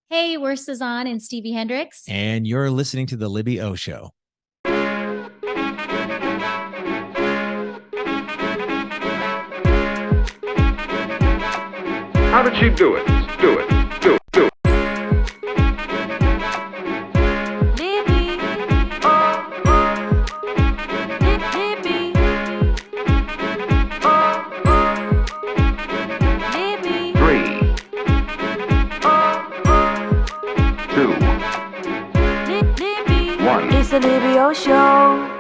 Hey, we're Sazan and Stevie Hendrix. And you're listening to The Libby O Show. How did she do it? Do it. Do it. Do it. Libby. Libby. Libby. 3, 2, Libby. 1. It's the Libby O Show.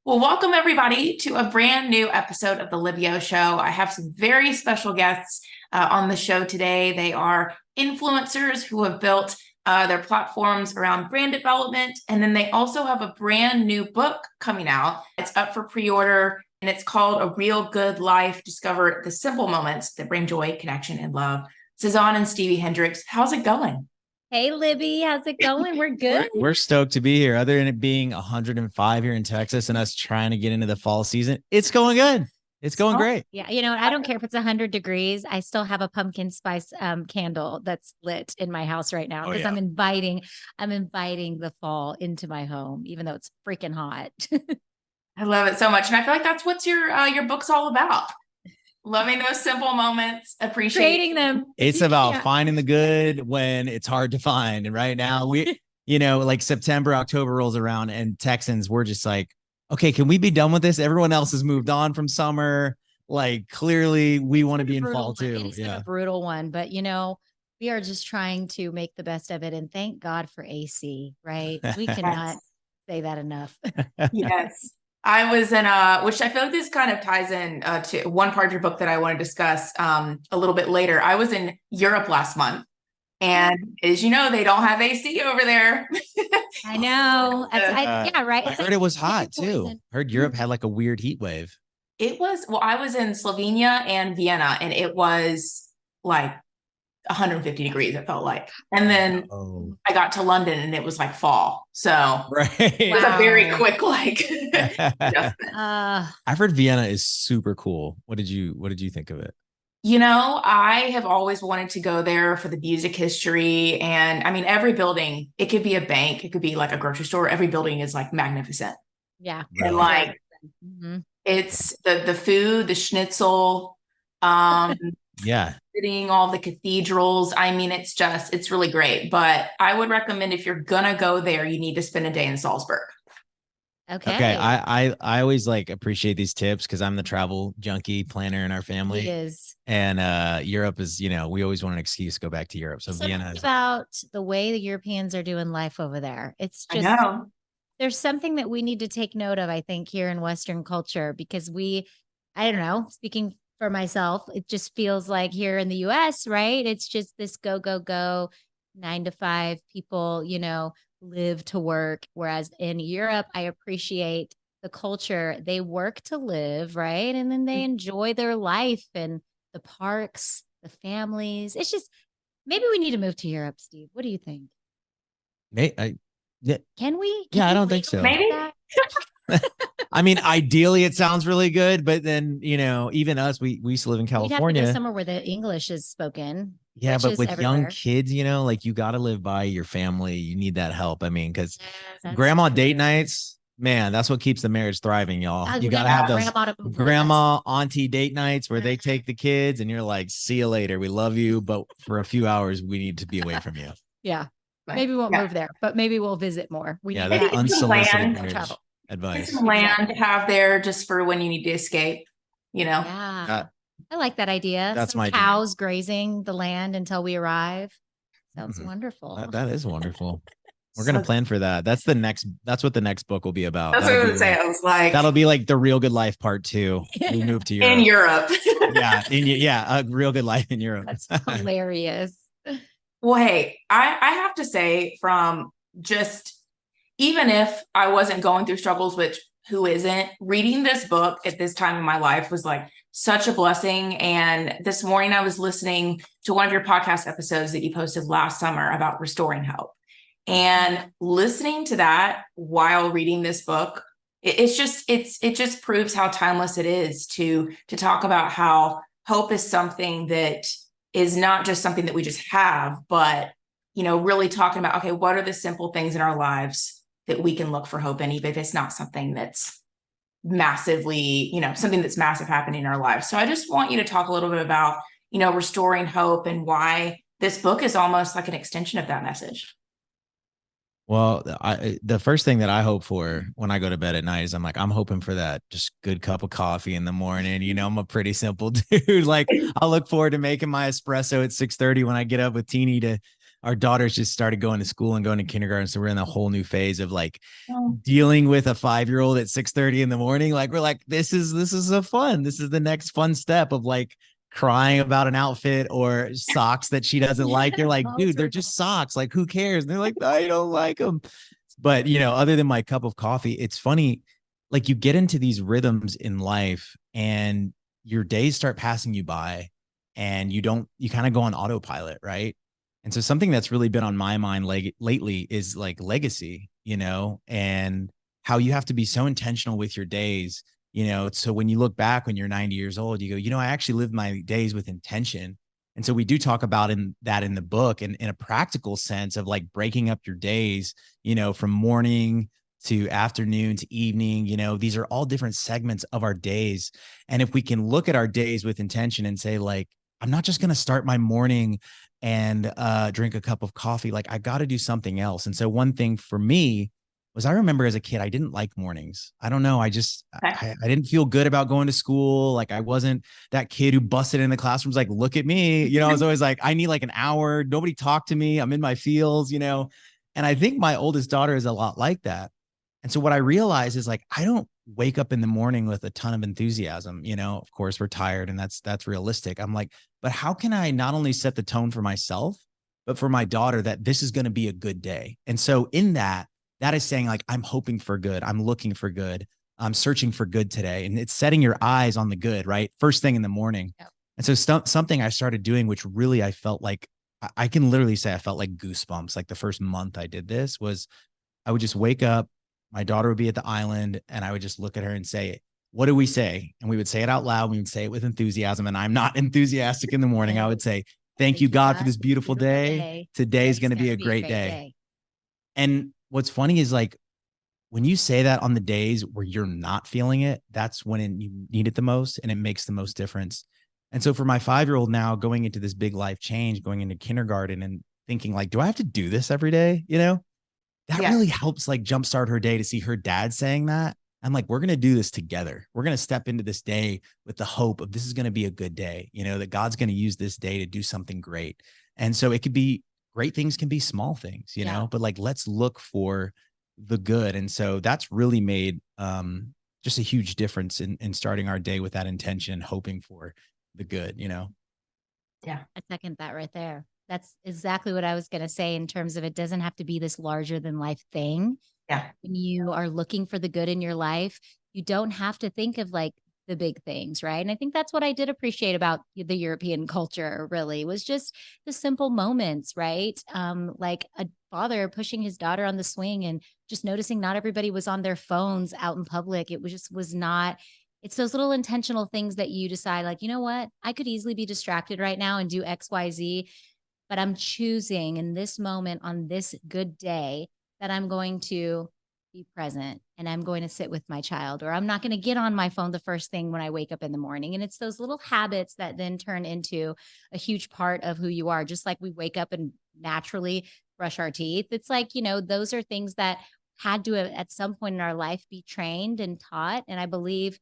Well, welcome everybody to a brand new episode of the Libby O Show. I have some very special guests on the show today. They are influencers who have built their platforms around brand development. And then they also have a brand new book coming out. It's up for pre-order and it's called A Real Good Life. Discover the simple moments that bring joy, connection, and love. Sazan and Stevie Hendrix, how's it going? Hey, Libby, how's it going? We're good. We're stoked to be here. Other than it being 105 here in Texas and us trying to get into the fall season, it's going good. It's going great. Yeah, you know what? I don't care if it's 100 degrees. I still have a pumpkin spice candle that's lit in my house right now because I'm inviting the fall into my home, even though it's freaking hot. I love it so much. And I feel like that's what your book's all about. Loving those simple moments, appreciating them. It's about finding the good when it's hard to find. And right now we, like September, October rolls around and Texans, we're just like, okay, can we be done with this? Everyone else has moved on from summer. Like clearly we want to be in fall too. It's been a brutal one, but we are just trying to make the best of it. And thank God for AC, right? We cannot say that enough. Yes. I was in which I feel like this kind of ties in to one part of your book that I want to discuss a little bit later. I was in Europe last month. And as you know, they don't have AC over there. I know. Yeah, right. I heard it was hot too. I heard Europe had like a weird heat wave. I was in Slovenia and Vienna, and it was like 150 degrees, it felt like. And then I got to London and it was like fall. So it was a very quick adjustment. I've heard Vienna is super cool. What did you think of it? I have always wanted to go there for the music history. And I mean, every building, it could be a bank, it could be like a grocery store. Every building is like magnificent. Yeah. And like, it's the food, the schnitzel, visiting all the cathedrals. I mean, it's really great, but I would recommend if you're going to go there, you need to spend a day in Salzburg. Okay. I always appreciate these tips because I'm the travel junkie planner in our family. He is. And Europe is, we always want an excuse to go back to Europe. So Vienna is about the way the Europeans are doing life over there. It's just, there's something that we need to take note of, I think, here in Western culture, because I don't know, speaking for myself, it just feels like here in the US, right? It's just this go, 9 to 5 people, live to work. Whereas in Europe, I appreciate the culture. They work to live, right? And then they enjoy their life and the parks, the families. It's just, maybe we need to move to Europe, Steve. What do you think? Can we? I don't think so. Maybe. I mean, ideally it sounds really good, but then, even us, we used to live in California. We'd have to go somewhere where the English is spoken. Yeah, but with young kids, you got to live by your family. You need that help. I mean, because grandma date nights, man, that's what keeps the marriage thriving, y'all. You got to have those grandma, auntie date nights where they take the kids and you're like, see you later. We love you, but for a few hours, we need to be away from you. Yeah. Maybe we won't move there, but maybe we'll visit more. That's unsolicited marriage advice. Some land to have there just for when you need to escape, Yeah. I like that idea. That's some cows grazing the land until we arrive. Sounds wonderful. That is wonderful. We're going to plan for that. That's what the next book will be about. That's what I was going to say. I was like, that'll be like the Real Good Life part 2. We move to Europe. In Europe. A Real Good Life in Europe. That's hilarious. Well, hey, I have to say, from just, even if I wasn't going through struggles, which who isn't, reading this book at this time in my life was like such a blessing. And this morning I was listening to one of your podcast episodes that you posted last summer about restoring hope, and listening to that while reading this book, it just proves how timeless it is to talk about how hope is something that is not just something that we just have, but, really talking about, okay, what are the simple things in our lives that we can look for hope in, even if it's not something that's massively, something that's massive happening in our lives. So I just want you to talk a little bit about, restoring hope and why this book is almost like an extension of that message. Well, the first thing that I hope for when I go to bed at night is I'm hoping for that just good cup of coffee in the morning. I'm a pretty simple dude. Like, I'll look forward to making my espresso at 6:30 when I get up with Teeny. Our daughters just started going to school and going to kindergarten. So we're in a whole new phase of dealing with a 5-year-old at 6:30 in the morning. Like, we're like, this is a fun. This is the next fun step of crying about an outfit or socks that she doesn't like. You're like, dude, they're just socks. Like, who cares? And they're like, I don't like them. But, other than my cup of coffee, it's funny. Like, you get into these rhythms in life and your days start passing you by and you kind of go on autopilot. Right. And so something that's really been on my mind lately is legacy, and how you have to be so intentional with your days. So when you look back when you're 90 years old, you go, I actually lived my days with intention. And so we do talk about in the book and in a practical sense of breaking up your days, from morning to afternoon to evening. These are all different segments of our days. And if we can look at our days with intention and say, I'm not just going to start my morning and drink a cup of coffee. I got to do something else. And so one thing for me was, I remember as a kid, I didn't like mornings. I don't know. I didn't feel good about going to school. I wasn't that kid who busted in the classrooms. Look at me, I was always I need an hour. Nobody talk to me. I'm in my feels, and I think my oldest daughter is a lot like that. And so what I realized is I don't wake up in the morning with a ton of enthusiasm. Of course we're tired and that's realistic. I'm but how can I not only set the tone for myself, but for my daughter, that this is going to be a good day. And so in that is saying I'm hoping for good. I'm looking for good. I'm searching for good today. And it's setting your eyes on the good, right? First thing in the morning. Yep. And so something I started doing, which really I felt I can literally say I felt goosebumps. The first month I did this was I would just wake up. My daughter would be at the island and I would just look at her and say, what do we say? And we would say it out loud. We would say it with enthusiasm. And I'm not enthusiastic in the morning. I would say, thank you, God, for this beautiful day. Today's going to be a great day. And what's funny is when you say that on the days where you're not feeling it, that's when you need it the most and it makes the most difference. And so for my 5-year-old now going into this big life change, going into kindergarten and thinking do I have to do this every day? That really helps jumpstart her day to see her dad saying that. I'm we're going to do this together. We're going to step into this day with the hope of this is going to be a good day, that God's going to use this day to do something great. And so it could be great things, can be small things, but let's look for the good. And so that's really made just a huge difference in starting our day with that intention, hoping for the good, Yeah. I second that right there. That's exactly what I was going to say in terms of it doesn't have to be this larger than life thing. Yeah. When you are looking for the good in your life, you don't have to think of the big things, right? And I think that's what I did appreciate about the European culture, really, was just the simple moments, right? Like a father pushing his daughter on the swing and just noticing not everybody was on their phones out in public. It was not. It's those little intentional things that you decide, you know what? I could easily be distracted right now and do X, Y, Z. But I'm choosing in this moment on this good day that I'm going to be present and I'm going to sit with my child, or I'm not going to get on my phone the first thing when I wake up in the morning. And it's those little habits that then turn into a huge part of who you are. Just like we wake up and naturally brush our teeth. It's those are things that had to at some point in our life be trained and taught. And I believe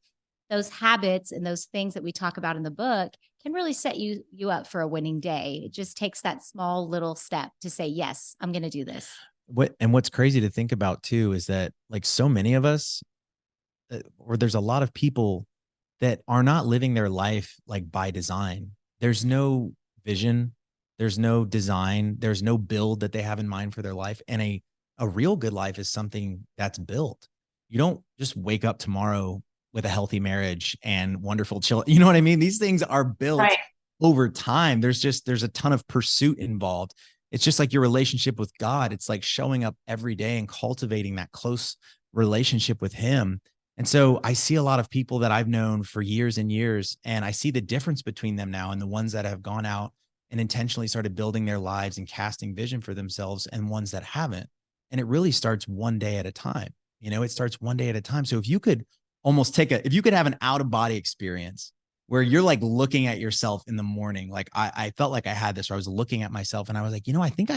those habits and those things that we talk about in the book can really set you up for a winning day. It just takes that small little step to say, yes, I'm going to do this. What's crazy to think about too, is that so many of us, or there's a lot of people that are not living their life by design. There's no vision. There's no design. There's no build that they have in mind for their life. And a real good life is something that's built. You don't just wake up tomorrow with a healthy marriage and wonderful children. You know what I mean? These things are built over time. There's a ton of pursuit involved. It's just like your relationship with God. It's showing up every day and cultivating that close relationship with him. And so I see a lot of people that I've known for years and years, and I see the difference between them now and the ones that have gone out and intentionally started building their lives and casting vision for themselves, and ones that haven't. And it really starts one day at a time. It starts one day at a time. So if you could almost if you could have an out of body experience where you're like looking at yourself in the morning, like I felt like I had this, where I was looking at myself and I was like, I think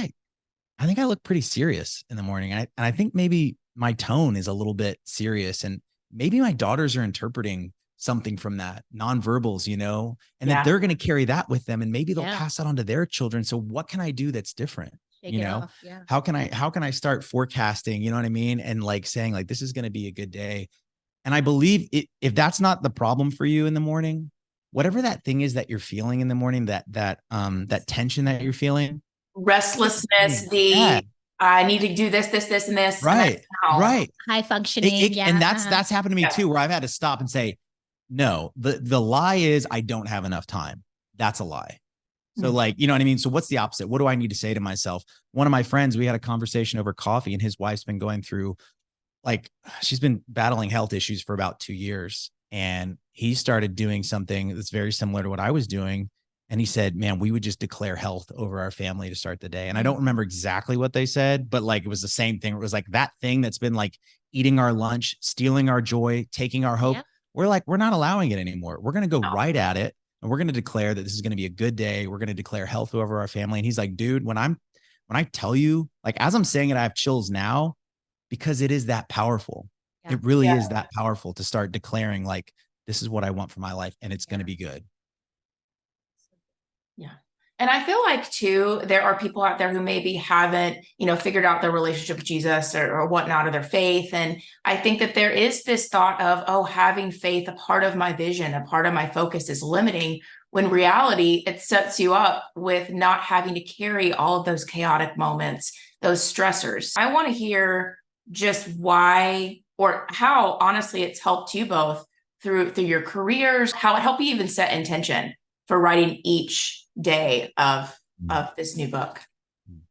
I look pretty serious in the morning. And I think maybe my tone is a little bit serious, and maybe my daughters are interpreting something from that, nonverbals, and that they're going to carry that with them, and maybe they'll pass that on to their children. So what can I do that's different? How can I start forecasting, you know what I mean? And like saying like, this is going to be a good day. And I believe if that's not the problem for you in the morning, whatever that thing is that you're feeling in the morning, that tension that you're feeling, restlessness, I need to do this, and this. Right. Right. High functioning. And that's happened to me too, where I've had to stop and say, no, the lie is I don't have enough time. That's a lie. So like, you know what I mean? So what's the opposite? What do I need to say to myself? One of my friends, we had a conversation over coffee, and his wife's been going through, like, she's been battling health issues for about 2 years. And he started doing something that's very similar to what I was doing. And he said, man, we would just declare health over our family to start the day. And I don't remember exactly what they said, but like, it was the same thing. It was like that thing that's been like eating our lunch, stealing our joy, taking our hope. Yep. We're not allowing it anymore. We're going to go right at it. And we're going to declare that this is going to be a good day. We're going to declare health over our family. And he's like, dude, when I tell you, like, as I'm saying it, I have chills now, because it is that powerful. Yeah. It really is that powerful to start declaring like, this is what I want for my life, and it's going to be good. Yeah. And I feel like too, there are people out there who maybe haven't, figured out their relationship with Jesus or whatnot, or their faith. And I think that there is this thought of, oh, having faith, a part of my vision, a part of my focus, is limiting, when reality, it sets you up with not having to carry all of those chaotic moments, those stressors. I want to hear just why, or how honestly it's helped you both through your careers, how it helped you even set intention for writing each day of this new book.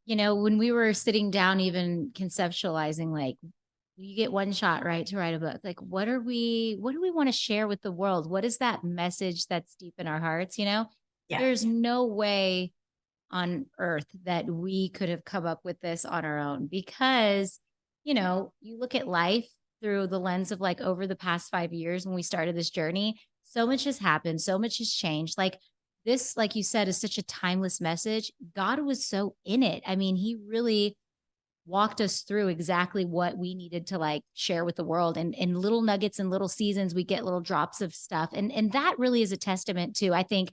When we were sitting down, even conceptualizing, like, you get one shot, right, to write a book. Like, what do we want to share with the world? What is that message that's deep in our hearts? There's no way on earth that we could have come up with this on our own, because, you look at life through the lens of like, over the past 5 years, when we started this journey, so much has happened. So much has changed. Like, this, like you said, is such a timeless message. God was so in it. I mean, he really walked us through exactly what we needed to like share with the world, and in little nuggets and little seasons, we get little drops of stuff. And that really is a testament to, I think,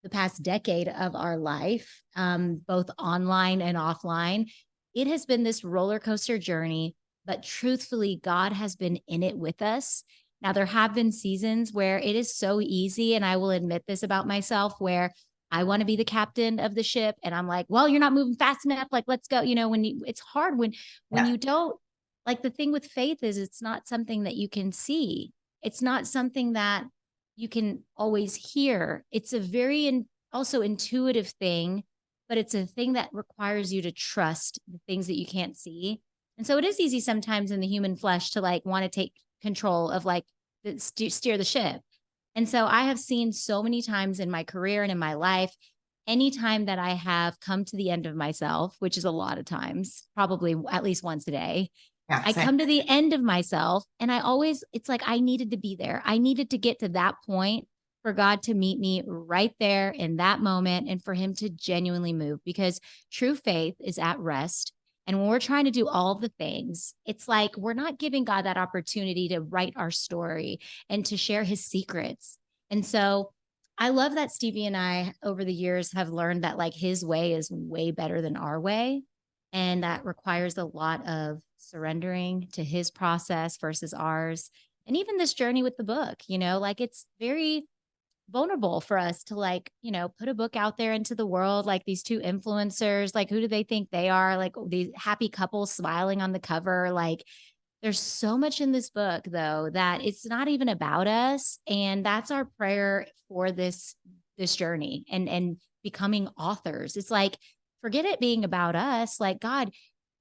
the past decade of our life, both online and offline. It has been this roller coaster journey, but truthfully, God has been in it with us. Now, there have been seasons where it is so easy, and I will admit this about myself, where I want to be the captain of the ship, and I'm like, well, you're not moving fast enough. Like, let's go. It's hard when you don't, like, the thing with faith is it's not something that you can see. It's not something that you can always hear. It's a very also intuitive thing, but it's a thing that requires you to trust the things that you can't see. And so it is easy sometimes in the human flesh to like want to take control of like steer the ship. And so I have seen so many times in my career and in my life, anytime that I have come to the end of myself, which is a lot of times, probably at least once a day, I come to the end of myself, and it's like I needed to be there. I needed to get to that point for God to meet me right there in that moment, and for him to genuinely move, because true faith is at rest. And when we're trying to do all the things, it's like we're not giving God that opportunity to write our story and to share his secrets. And so I love that Stevie and I, over the years, have learned that like his way is way better than our way. And that requires a lot of surrendering to his process versus ours. And even this journey with the book, like, it's very vulnerable for us to like, put a book out there into the world, like these two influencers, like, who do they think they are? Like, these happy couples smiling on the cover. Like, there's so much in this book though, that it's not even about us. And that's our prayer for this journey and becoming authors. It's like, forget it being about us. Like, God,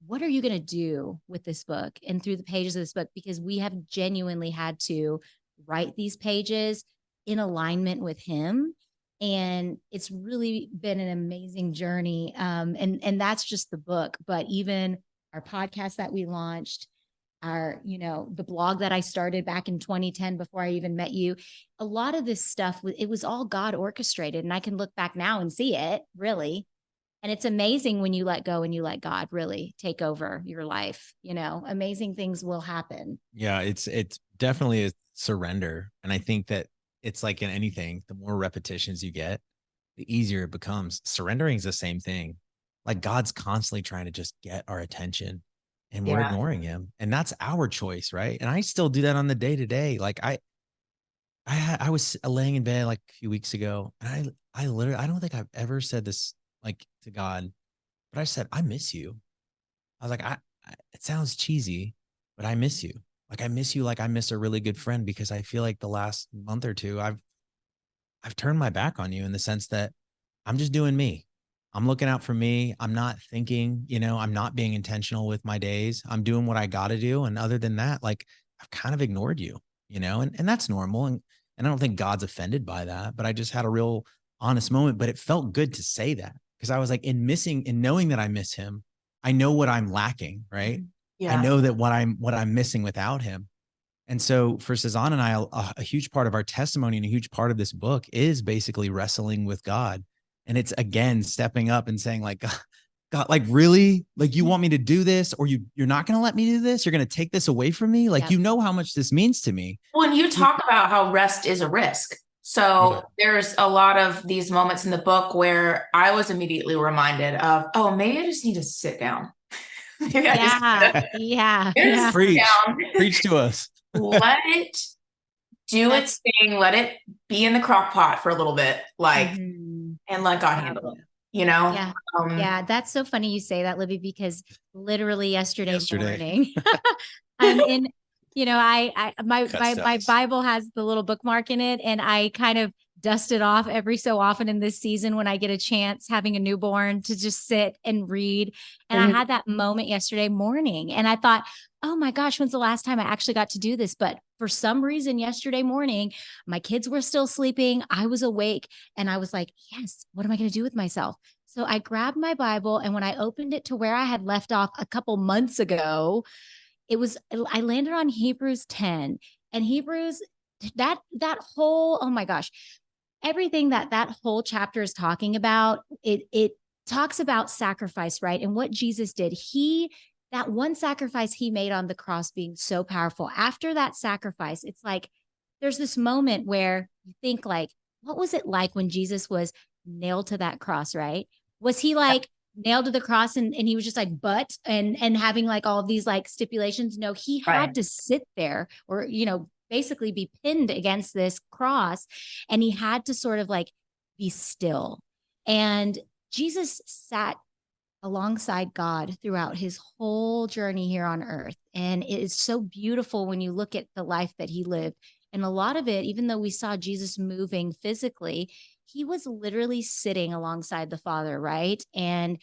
what are you going to do with this book and through the pages of this book? Because we have genuinely had to write these pages in alignment with him. And it's really been an amazing journey. And that's just the book, but even our podcast that we launched, the blog that I started back in 2010 before I even met you, a lot of this stuff, it was all God orchestrated. And I can look back now and see it, really. And it's amazing when you let go and you let God really take over your life, amazing things will happen. Yeah, it's definitely a surrender. And I think that it's like in anything, the more repetitions you get, the easier it becomes. Surrendering is the same thing. Like God's constantly trying to just get our attention and we're ignoring him. And that's our choice, right? And I still do that on the day to day. Like I was laying in bed like a few weeks ago, and I literally, I don't think I've ever said this like to God, but I said, I miss you. I was like, it sounds cheesy, but I miss you. Like I miss you. Like I miss a really good friend, because I feel like the last month or two, I've turned my back on you in the sense that I'm just doing me. I'm looking out for me. I'm not thinking, I'm not being intentional with my days. I'm doing what I got to do. And other than that, like I've kind of ignored you, and that's normal. And I don't think God's offended by that, but I just had a real honest moment, but it felt good to say that, because I was like, in knowing that I miss him, I know what I'm lacking, right? Yeah. I know that what I'm missing without him. And so for Sazan and I, a huge part of our testimony and a huge part of this book is basically wrestling with God. And it's, again, stepping up and saying like, God, like, really? Like, you want me to do this, or you're not going to let me do this? You're going to take this away from me? Like, you know how much this means to me. When you talk about how rest is a risk. So there's a lot of these moments in the book where I was immediately reminded of, oh, maybe I just need to sit down. Preach to us. Let it do its thing. Let it be in the crock pot for a little bit, and let God handle it. Yeah, that's so funny you say that, Libby, because literally yesterday morning, I'm in, my Bible has the little bookmark in it, and I kind of dust it off every so often in this season when I get a chance, having a newborn, to just sit and read. And I had that moment yesterday morning, and I thought, oh my gosh, when's the last time I actually got to do this? But for some reason, yesterday morning, my kids were still sleeping. I was awake, and I was like, yes, what am I going to do with myself? So I grabbed my Bible, and when I opened it to where I had left off a couple months ago, I landed on Hebrews 10, and Hebrews, that whole, oh my gosh, everything that whole chapter is talking about, it talks about sacrifice, right? And what Jesus did. That one sacrifice he made on the cross being so powerful. After that sacrifice, it's like, there's this moment where you think like, what was it like when Jesus was nailed to that cross, right? Was he like nailed to the cross and he was just like, and having like all of these like stipulations? No, he had to sit there, or, basically be pinned against this cross, and he had to sort of like be still. And Jesus sat alongside God throughout his whole journey here on earth. And it is so beautiful when you look at the life that he lived. And a lot of it, even though we saw Jesus moving physically, he was literally sitting alongside the Father, right? And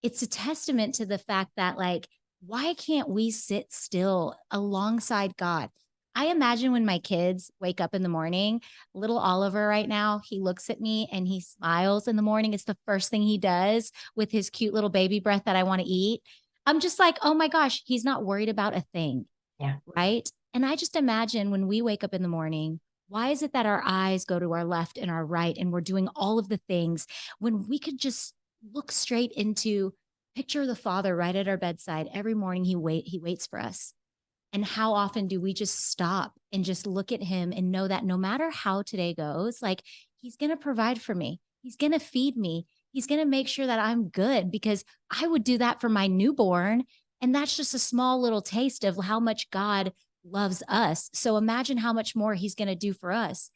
it's a testament to the fact that, like, why can't we sit still alongside God? I imagine when my kids wake up in the morning, little Oliver right now, he looks at me and he smiles in the morning. It's the first thing he does with his cute little baby breath that I want to eat. I'm just like, oh my gosh, he's not worried about a thing. Yeah. Right. And I just imagine when we wake up in the morning, why is it that our eyes go to our left and our right and we're doing all of the things when we could just look straight into, picture the Father right at our bedside every morning? He waits for us. And how often do we just stop and just look at him and know that no matter how today goes, like, he's going to provide for me. He's going to feed me. He's going to make sure that I'm good, because I would do that for my newborn. And that's just a small little taste of how much God loves us. So imagine how much more he's going to do for us.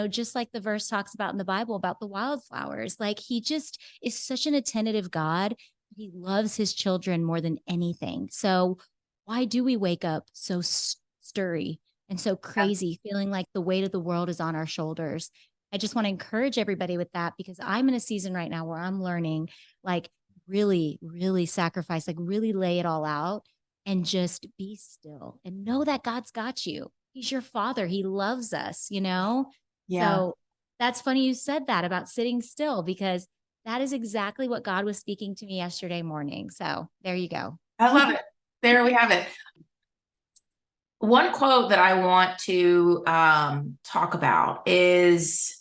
Just like the verse talks about in the Bible about the wildflowers, like, he just is such an attentive God. He loves his children more than anything. So why do we wake up so stirry and so crazy, feeling like the weight of the world is on our shoulders? I just want to encourage everybody with that, because I'm in a season right now where I'm learning, like, really, really sacrifice, like, really lay it all out and just be still and know that God's got you. He's your Father. He loves us, Yeah. So that's funny you said that about sitting still, because that is exactly what God was speaking to me yesterday morning. So there you go. I love it. There we have it. One quote that I want to talk about is,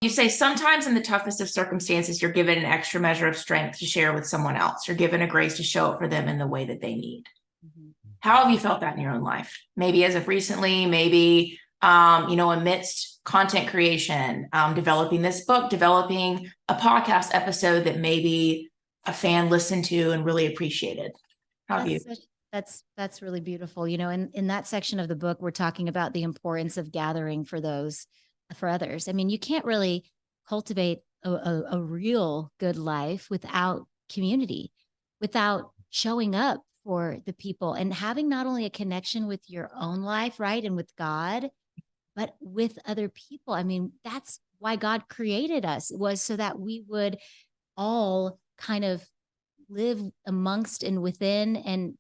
you say, sometimes in the toughest of circumstances, you're given an extra measure of strength to share with someone else. You're given a grace to show up for them in the way that they need. Mm-hmm. How have you felt that in your own life? Maybe as of recently, maybe, amidst content creation, developing this book, developing a podcast episode that maybe a fan listened to and really appreciated. How have you? That's really beautiful. In that section of the book, we're talking about the importance of gathering for others. I mean, you can't really cultivate a real good life without community, without showing up for the people and having not only a connection with your own life, right, and with God, but with other people. I mean, that's why God created us, was so that we would all kind of live amongst and within and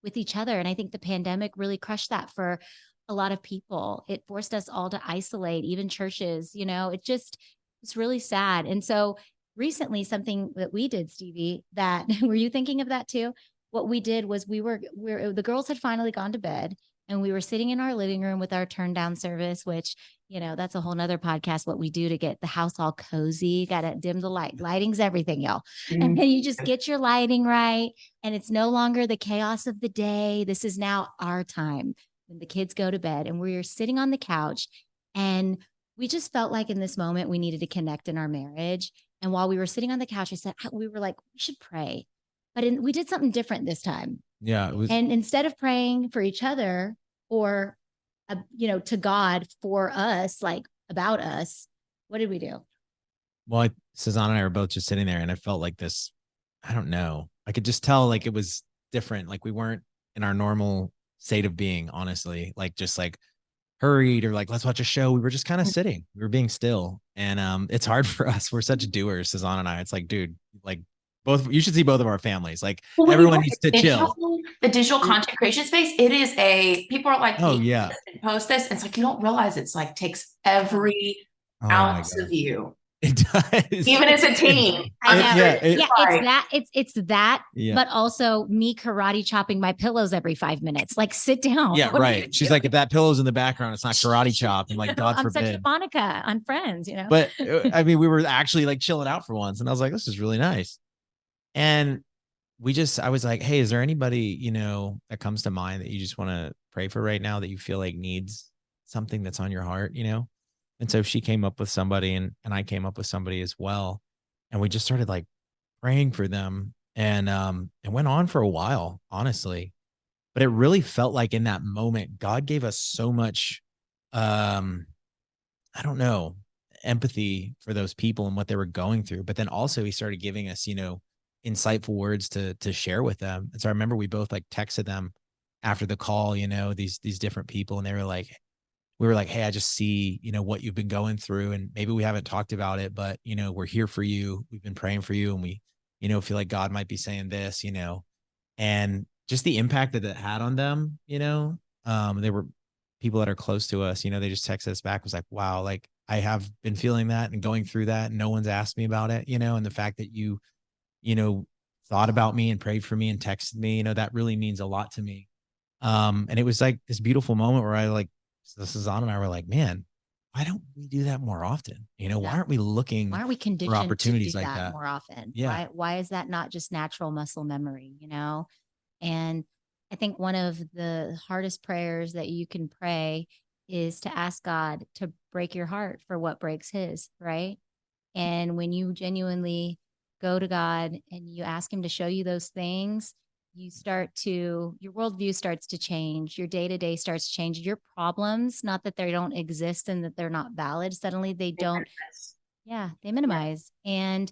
with each other. And I think the pandemic really crushed that for a lot of people. It forced us all to isolate, even churches, it's really sad. And so recently, something that we did, Stevie, that were you thinking of that too? What we did was the girls had finally gone to bed, and we were sitting in our living room with our turn down service, which, that's a whole nother podcast, what we do to get the house all cozy. Got to dim the light. Lighting's everything, y'all. Mm-hmm. And then you just get your lighting right. And it's no longer the chaos of the day. This is now our time when the kids go to bed, and we're sitting on the couch, and we just felt like in this moment we needed to connect in our marriage. And while we were sitting on the couch, we were like, we should pray. But we did something different this time. Yeah. And instead of praying for each other or, to God for us, like about us, what did we do? Well, Sazan and I were both just sitting there, and I felt like this, I don't know. I could just tell like it was different. Like we weren't in our normal state of being, honestly, like just like hurried or like, let's watch a show. We were just kind of sitting. We were being still. And it's hard for us. We're such doers, Sazan and I. It's like, dude, like you should see both of our families. Like everyone needs to chill. The digital content creation space, people are like, oh yeah, post this. And it's like, you don't realize it's like takes every ounce of you. It does. Even as a team. It's that, but also me karate chopping my pillows every 5 minutes. Like, sit down. Yeah, right. She's like, if that pillow's in the background, it's not karate chop. And like, God forbid. I'm such a Monica on Friends, But I mean, we were actually like chilling out for once. And I was like, this is really nice. And I was like, hey, is there anybody, that comes to mind that you just want to pray for right now that you feel like needs something that's on your heart, And so she came up with somebody and I came up with somebody as well. And we just started like praying for them. And it went on for a while, honestly. But it really felt like in that moment, God gave us so much, I don't know, empathy for those people and what they were going through. But then also he started giving us, insightful words to share with them. And so I remember we both like texted them after the call, these different people, and we were like, hey, I just see, what you've been going through, and maybe we haven't talked about it, but, we're here for you. We've been praying for you, and we, feel like God might be saying this, and just the impact that it had on them, they were people that are close to us, they just texted us back, was like, wow, like I have been feeling that and going through that. And no one's asked me about it, and the fact that you thought about me and prayed for me and texted me, that really means a lot to me. And it was like this beautiful moment where Sazan and I were like, man, why don't we do that more often? Why aren't we looking? Why aren't we conditioned for opportunities to do like that more often? Yeah. Why is that not just natural muscle memory? And I think one of the hardest prayers that you can pray is to ask God to break your heart for what breaks His, right? And when you genuinely go to God and you ask Him to show you those things, your worldview starts to change. Your day-to-day starts to change. Your problems, not that they don't exist and that they're not valid, suddenly they don't. Yeah, they minimize. And,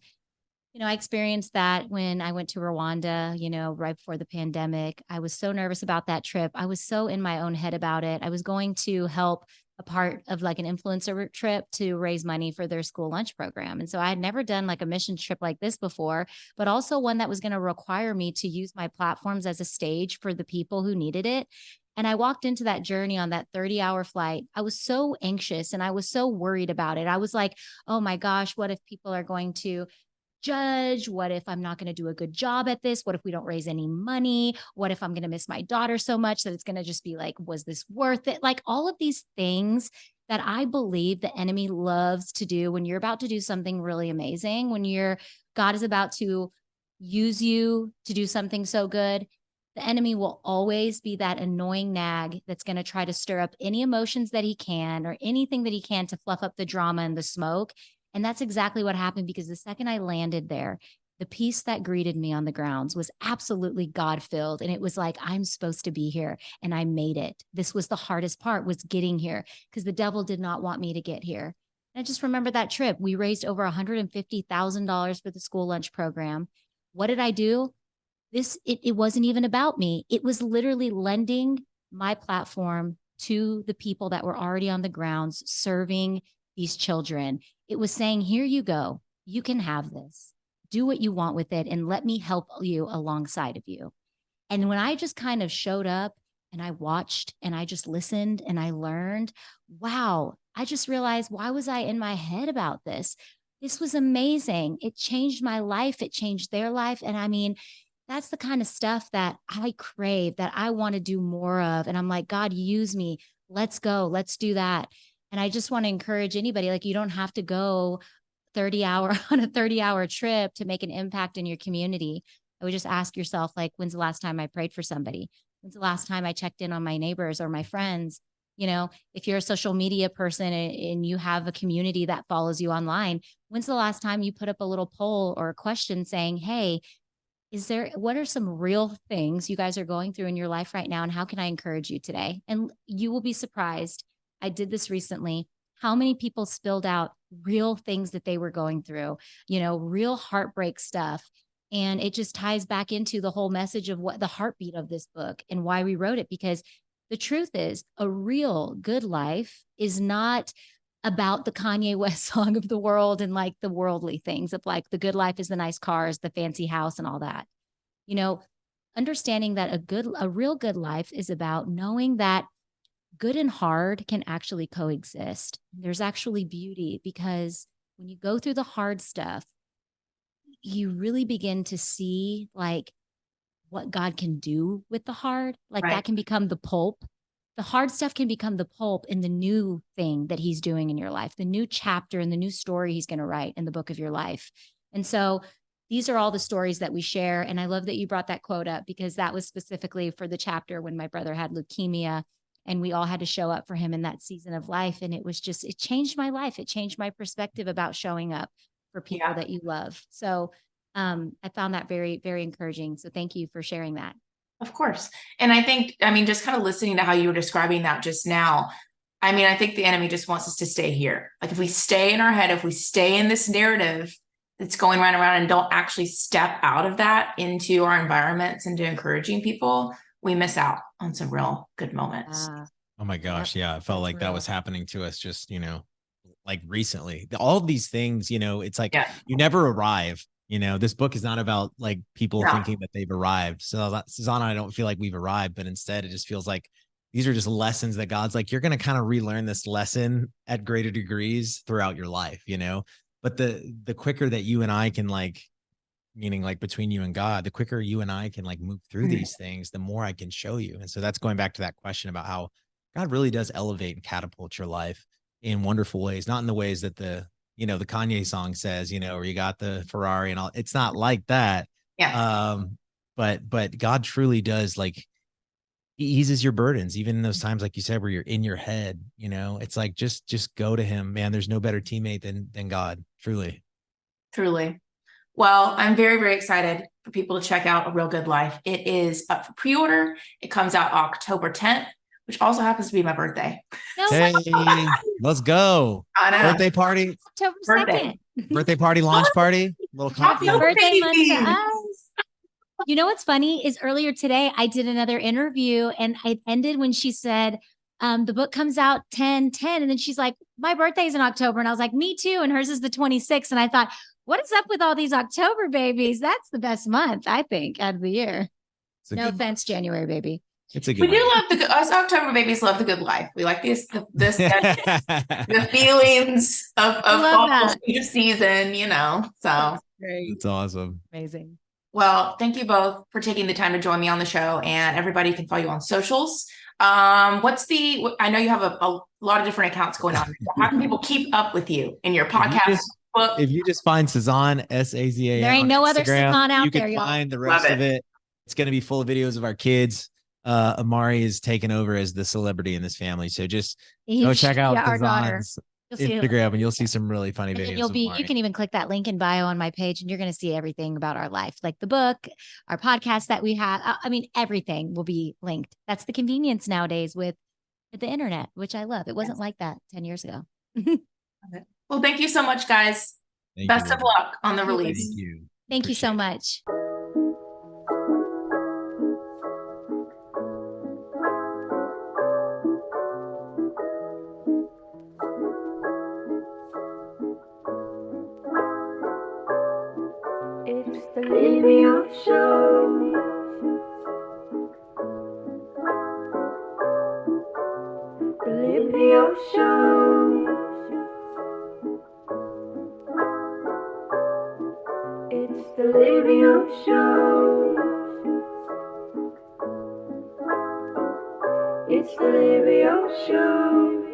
I experienced that when I went to Rwanda, right before the pandemic. I was so nervous about that trip. I was so in my own head about it. I was going to help a part of like an influencer trip to raise money for their school lunch program. And so I had never done like a mission trip like this before, but also one that was going to require me to use my platforms as a stage for the people who needed it. And I walked into that journey on that 30-hour flight. I was so anxious and I was so worried about it. I was like, oh my gosh, what if people are going to judge? What if I'm not going to do a good job at this? What if we don't raise any money? What if I'm going to miss my daughter so much that it's going to just be like, was this worth it? Like all of these things that I believe the enemy loves to do when you're about to do something really amazing, when God is about to use you to do something so good. The enemy will always be that annoying nag that's going to try to stir up any emotions that he can or anything that he can to fluff up the drama and the smoke. And that's exactly what happened, because the second I landed there, the peace that greeted me on the grounds was absolutely God-filled. And it was like, I'm supposed to be here and I made it. This was the hardest part, was getting here, because the devil did not want me to get here. And I just remember that trip. We raised over $150,000 for the school lunch program. What did I do? It wasn't even about me. It was literally lending my platform to the people that were already on the grounds serving these children. It was saying, here you go. You can have this. Do what you want with it and let me help you alongside of you. And when I just kind of showed up and I watched and I just listened and I learned, wow, I just realized, why was I in my head about this? This was amazing. It changed my life. It changed their life. And I mean, that's the kind of stuff that I crave, that I want to do more of. And I'm like, God, use me. Let's go. Let's do that. And I just want to encourage anybody, like, you don't have to go on a 30-hour trip to make an impact in your community. I would just ask yourself, like, when's the last time I prayed for somebody? When's the last time I checked in on my neighbors or my friends? You know, if you're a social media person and you have a community that follows you online, when's the last time you put up a little poll or a question saying, hey, what are some real things you guys are going through in your life right now? And how can I encourage you today? And you will be surprised. I did this recently. How many people spilled out real things that they were going through, real heartbreak stuff. And it just ties back into the whole message of what the heartbeat of this book and why we wrote it. Because the truth is, a real good life is not about the Kanye West song of the world and like the worldly things of like the good life is the nice cars, the fancy house and all that. Understanding that a real good life is about knowing that good and hard can actually coexist. There's actually beauty, because when you go through the hard stuff, you really begin to see like what God can do with the hard. Like that can become the pulp. The hard stuff can become the pulp in the new thing that he's doing in your life, the new chapter and the new story he's going to write in the book of your life. And so these are all the stories that we share. And I love that you brought that quote up, because that was specifically for the chapter when my brother had leukemia and we all had to show up for him in that season of life. And it changed my life. It changed my perspective about showing up for people that you love. So I found that very, very encouraging. So thank you for sharing that. Of course. And I think, just kind of listening to how you were describing that just now, I think the enemy just wants us to stay here. Like if we stay in our head, if we stay in this narrative that's going right around and don't actually step out of that into our environments and to encouraging people, we miss out on some real good moments. Oh my gosh. Yeah. I felt like that was happening to us just, like recently. All of these things, it's like you never arrive. This book is not about like people thinking that they've arrived. So Sazan and I don't feel like we've arrived, but instead it just feels like these are just lessons that God's like, you're going to kind of relearn this lesson at greater degrees throughout your life, but the quicker that you and I can meaning like between you and God, the quicker you and I can like move through these things, the more I can show you. And so that's going back to that question about how God really does elevate and catapult your life in wonderful ways, not in the ways that the Kanye song says, where you got the Ferrari and all. It's not like that. Yeah. But God truly does, like, he eases your burdens, even in those times, like you said, where you're in your head, it's like, just go to him, man. There's no better teammate than God. Truly. Well, I'm very, very excited for people to check out A Real Good Life. It is up for pre-order. It comes out October 10th, which also happens to be my birthday. Hey, let's go. I know. Birthday party. October 2nd. Birthday party, launch party. Happy birthday month to us. You know what's funny is earlier today, I did another interview and it ended when she said, the book comes out 10/10. And then she's like, my birthday's in October. And I was like, me too. And hers is the 26th. And I thought, what is up with all these October babies? That's the best month, I think, out of the year. No offense, January baby. It's a good. We do love us October babies love the good life. We like the feelings of fall season, you know. So it's awesome. Amazing. Well, thank you both for taking the time to join me on the show, and everybody can follow you on socials. I know you have a lot of different accounts going on. How can people keep up with you in your podcast? If you just find Sazan, Sazan, there ain't no other Sazan out there. You can find the rest of it. It's going to be full of videos of our kids. Amari is taken over as the celebrity in this family, so just go check out Sazan's Instagram, and you'll see some really funny videos. You can even click that link in bio on my page, and you're going to see everything about our life, like the book, our podcast that we have. I mean, everything will be linked. That's the convenience nowadays with the internet, which I love. It wasn't like that 10 years ago. Well, thank you so much, guys. Best of luck on the release. Thank you so much. It's the Livio Show. The Livio Show. It's the Livio Show. It's the Livio Show.